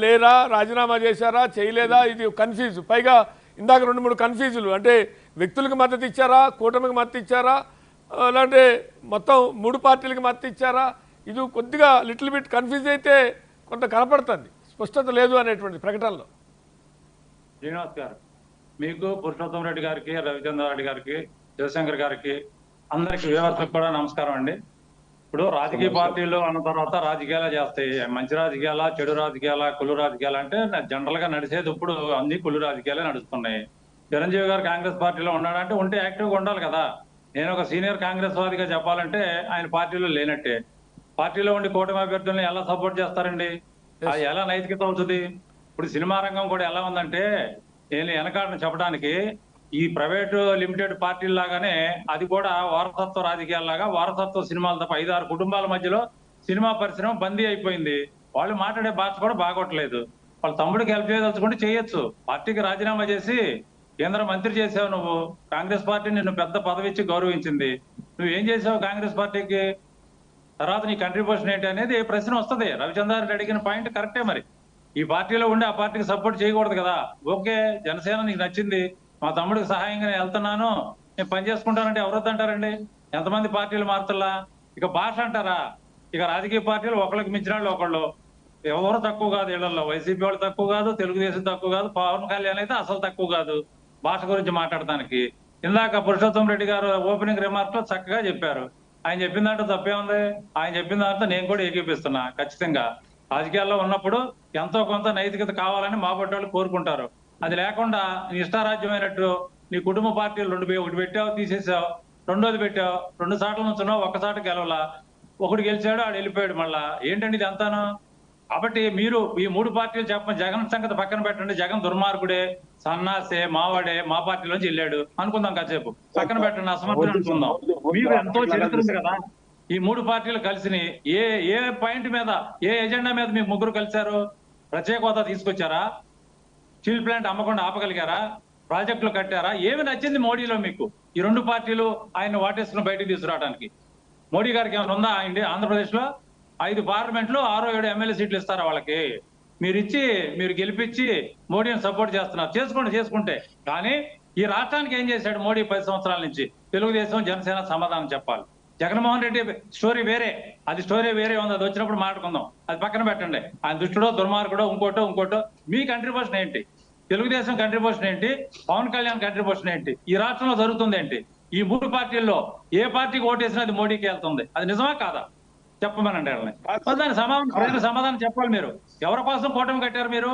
లేరా, రాజీనామా చేశారా, చేయలేదా, ఇది కన్ఫ్యూజ్. పైగా ఇందాక 2-3 కన్ఫ్యూజులు. అంటే వ్యక్తులకు మద్దతు ఇచ్చారా, కూటమికి మద్దతు ఇచ్చారా, అలాంటి మొత్తం 3 పార్టీలకు మద్దతు ఇచ్చారా, ఇది కొద్దిగా లిటిల్ బిట్ కన్ఫ్యూజ్ అయితే కొంత కనపడుతుంది, స్పష్టత లేదు అనేటువంటి ప్రకటనలో. శ్రీనివాస్ గారు, మీకు పురుషోత్తం రెడ్డి గారికి, రవిచంద్రారెడ్డి గారికి, శివశంకర్ గారికి, అందరికి వ్యూవర్లకు కూడా నమస్కారం అండి. ఇప్పుడు రాజకీయ పార్టీలు అన్న తర్వాత రాజకీయాలు చేస్తాయి. మంచి రాజకీయాల, చెడు రాజకీయాల, కుళ్ళు రాజకీయాలు అంటే జనరల్ గా నడిచేది ఇప్పుడు అన్ని కుళ్ళు రాజకీయాలే నడుస్తున్నాయి. చిరంజీవి గారు కాంగ్రెస్ పార్టీలో ఉన్నాడంటే ఉంటే యాక్టివ్గా ఉండాలి కదా. నేను ఒక సీనియర్ కాంగ్రెస్ వాదిగా చెప్పాలంటే ఆయన పార్టీలో లేనట్టే. పార్టీలో ఉండి కూటమి అభ్యర్థులను ఎలా సపోర్ట్ చేస్తారండి? అది ఎలా నైతికత అవుతుంది? ఇప్పుడు సినిమా రంగం కూడా ఎలా ఉందంటే, నేను వెనకాడని చెప్పడానికి ఈ ప్రైవేటు లిమిటెడ్ పార్టీల లాగానే అది కూడా వారసత్వ రాజకీయాల్లాగా వారసత్వ సినిమాలు తప్ప 5-6 కుటుంబాల మధ్యలో సినిమా పరిశ్రమ బందీ అయిపోయింది. వాళ్ళు మాట్లాడే భాష కూడా బాగోట్లేదు. వాళ్ళ తమ్ముడికి హెల్ప్ చేయదలుచుకుంటే చేయొచ్చు. పార్టీకి రాజీనామా చేసి కేంద్ర మంత్రి చేసావు నువ్వు. కాంగ్రెస్ పార్టీ నిన్ను పెద్ద పదవి ఇచ్చి గౌరవించింది. నువ్వేం చేసావు కాంగ్రెస్ పార్టీకి? తర్వాత నీ కంట్రిబ్యూషన్ ఏంటి అనేది ప్రశ్న వస్తుంది. రవిచంద్రారెడ్డి అడిగిన పాయింట్ కరెక్టే. మరి ఈ పార్టీలో ఉండి ఆ పార్టీకి సపోర్ట్ చేయకూడదు కదా. ఓకే, జనసేన నీకు నచ్చింది, మా తమ్ముడికి సహాయంగా నేను వెళ్తున్నాను, నేను పని చేసుకుంటానంటే ఎవరొద్దంటారండి? ఎంతమంది పార్టీలు మారుతున్నా? ఇక భాష అంటారా? ఇక రాజకీయ పార్టీలు ఒకళ్ళకి మించిన వాళ్ళు ఒకళ్ళు. ఎవరు తక్కువ కాదు ఇళ్లలో. వైసీపీ వాళ్ళు తక్కువ కాదు, తెలుగుదేశం తక్కువ కాదు, పవన్ కళ్యాణ్ అయితే అసలు తక్కువ కాదు భాష గురించి మాట్లాడటానికి. ఇందాక పురుషోత్తం రెడ్డి గారు ఓపెనింగ్ రిమార్క్ లో చక్కగా చెప్పారు. ఆయన చెప్పిన దాంట్లో తప్పే ఉంది. ఆయన చెప్పిన దాంట్లో నేను కూడా ఏకీపిస్తున్నా. ఖచ్చితంగా రాజకీయాల్లో ఉన్నప్పుడు ఎంతో కొంత నైతికత కావాలని మా వాళ్ళు కోరుకుంటారు. అది లేకుండా నీ ఇష్టారాజ్యమైనట్టు నీ కుటుంబ పార్టీలు ఒకటి పెట్టావు, తీసేసావు, రెండోది పెట్టావు, 2 సార్లు నుంచున్నావు, ఒక్కసారి గెలవలా, ఒకటి గెలిచాడు, ఆడు వెళ్ళిపోయాడు. మళ్ళా ఏంటండి ఇది అంతాను? కాబట్టి మీరు ఈ 3 పార్టీలు చెప్పండి. జగన్ సంగతి పక్కన పెట్టండి. జగన్ దుర్మార్గుడే, సన్నాసే, మావాడే, మా పార్టీలోంచి వెళ్ళాడు అనుకుందాం. కాసేపు పక్కన పెట్టండి, అసమర్థులు అనుకుందాం. మీకు ఎంతో చరిత్ర ఉంది కదా. ఈ 3 పార్టీలు కలిసి ఏ పాయింట్ మీద, ఏ ఎజెండా మీద మీ ముగ్గురు కలిశారు? ప్రత్యేక హోదా తీసుకొచ్చారా? స్టీల్ ప్లాంట్ అమ్మకుండా ఆపగలిగారా? ప్రాజెక్టులు కట్టారా? ఏమి నచ్చింది మోడీలో మీకు? ఈ 2 పార్టీలు ఆయన వాటేసుకుని బయటకు తీసుకురావడానికి మోడీ గారికి ఏమైనా ఉందా? ఆంధ్రప్రదేశ్ లో 5 పార్లమెంట్లు, 6-7 ఎమ్మెల్యే సీట్లు ఇస్తారా వాళ్ళకి? మీరు గెలిపించి మోడీని సపోర్ట్ చేస్తున్నారు. చేసుకుంటే. కానీ ఈ రాష్ట్రానికి ఏం చేశాడు మోడీ 10 సంవత్సరాల నుంచి? తెలుగుదేశం, జనసేన సమాధానం చెప్పాలి. జగన్మోహన్ రెడ్డి స్టోరీ వేరే, అది స్టోరీ వేరే ఉంది. అది వచ్చినప్పుడు మాట్లాడుకుందాం. అది పక్కన పెట్టండి. ఆయన దుష్టుడో, దుర్మార్గుడో, ఇంకోటో. మీ కంట్రిబ్యూషన్ ఏంటి? తెలుగుదేశం కంట్రిబ్యూషన్ ఏంటి? పవన్ కళ్యాణ్ కంట్రిబ్యూషన్ ఏంటి? ఈ రాష్ట్రంలో జరుగుతుంది ఏంటి? ఈ 3 పార్టీల్లో ఏ పార్టీకి ఓటేసినా అది మోడీకి వెళ్తుంది. అది నిజమా కాదా? చెప్పమనండి. దాని సమాధానం చెప్పాలి. మీరు ఎవరి కోసం కూటమి కట్టారు? మీరు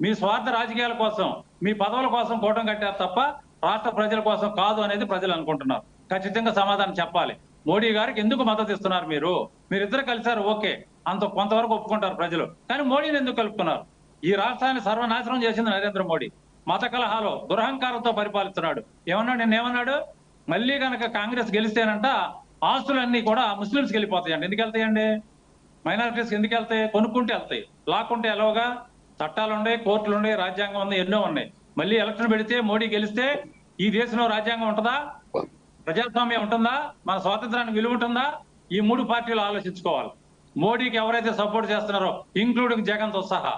మీ స్వార్థ రాజకీయాల కోసం, మీ పదవుల కోసం కూటమి కట్టారు తప్ప రాష్ట్ర ప్రజల కోసం కాదు అనేది ప్రజలు అనుకుంటున్నారు. ఖచ్చితంగా సమాధానం చెప్పాలి. మోడీ గారికి ఎందుకు మద్దతు ఇస్తున్నారు? మీరిద్దరు కలిశారు, ఓకే, కొంతవరకు ఒప్పుకుంటారు ప్రజలు. కానీ మోడీని ఎందుకు కలుపుతున్నారు? ఈ రాష్ట్రాన్ని సర్వనాశనం చేసింది నరేంద్ర మోడీ. మత కలహాలు, దురహంకారంతో పరిపాలిస్తున్నాడు. నిన్నేమన్నాడు? మళ్ళీ కనుక కాంగ్రెస్ గెలిస్తేనంట ఆస్తులన్నీ కూడా ముస్లింస్కి వెళ్ళిపోతాయండి. ఎందుకు వెళ్తాయండి? మైనారిటీస్కి ఎందుకు వెళ్తాయి? కొనుక్కుంటే వెళ్తాయి, లాక్కుంటే ఎలాగా? చట్టాలు ఉన్నాయి, కోర్టులు ఉన్నాయి, రాజ్యాంగం ఉంది, ఎన్నో ఉన్నాయి. మళ్ళీ ఎలక్షన్ పెడితే మోడీ గెలిస్తే ఈ దేశంలో రాజ్యాంగం ఉంటుందా? ప్రజాస్వామ్యం ఉంటుందా? మన స్వాతంత్రానికి విలువ ఉంటుందా? ఈ 3 పార్టీలు ఆలోచించుకోవాలి. మోడీకి ఎవరైతే సపోర్ట్ చేస్తున్నారో, ఇంక్లూడింగ్ జగన్ తో సహా,